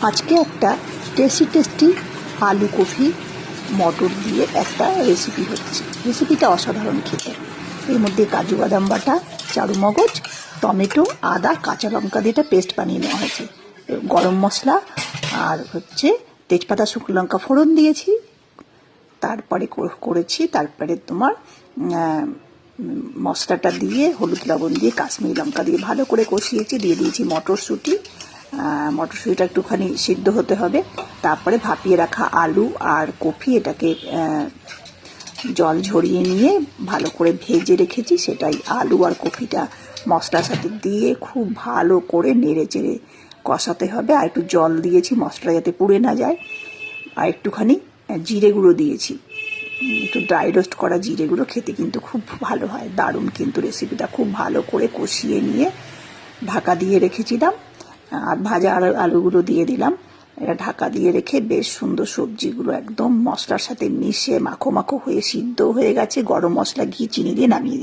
আজকে একটা টেস্টি আলু কফি মটর দিয়ে একটা রেসিপি হচ্ছে। রেসিপিটা অসাধারণ খেতে। এর মধ্যে কাজু বাদাম বাটা, চারু মগজ, টমেটো, আদা, কাঁচা লঙ্কা দিয়ে একটা পেস্ট বানিয়ে নেওয়া হয়েছে। গরম মশলা আর হচ্ছে তেজপাতা, শুকনো লঙ্কা ফোড়ন দিয়েছি। তারপরে তারপরে তোমার মশলাটা দিয়ে হলুদ লবণ দিয়ে কাশ্মীরি লঙ্কা দিয়ে ভালো করে কষিয়েছি। দিয়ে দিয়েছি মটরশুঁটি। মটরশুঁটিটা একটুখানি সিদ্ধ হতে হবে। তারপরে ভাপিয়ে রাখা আলু আর কফি, এটাকে জল ঝরিয়ে নিয়ে ভালো করে ভেজে রেখেছি। সেটাই আলু আর কফিটা মশলার সাথে দিয়ে খুব ভালো করে নেড়ে চেড়ে কষাতে হবে। আর একটু জল দিয়েছি মশলা যাতে পুড়ে না যায়। আর একটুখানি জিরে গুঁড়ো দিয়েছি, একটু ড্রাই রোস্ট করা জিরে গুঁড়ো। খেতে কিন্তু খুব ভালো হয়, দারুণ কিন্তু রেসিপিটা। খুব ভালো করে কষিয়ে নিয়ে ঢাকা দিয়ে রেখেছিলাম। আর ভাজা আলুগুলো দিয়ে দিলাম। এটা ঢাকা দিয়ে রেখে বেশ সুন্দর সবজিগুলো একদম মশলার সাথে মিশে মাখো মাখো হয়ে সিদ্ধ হয়ে গেছে। গরম মশলা, ঘি, চিনি দিয়ে নামিয়ে দিই।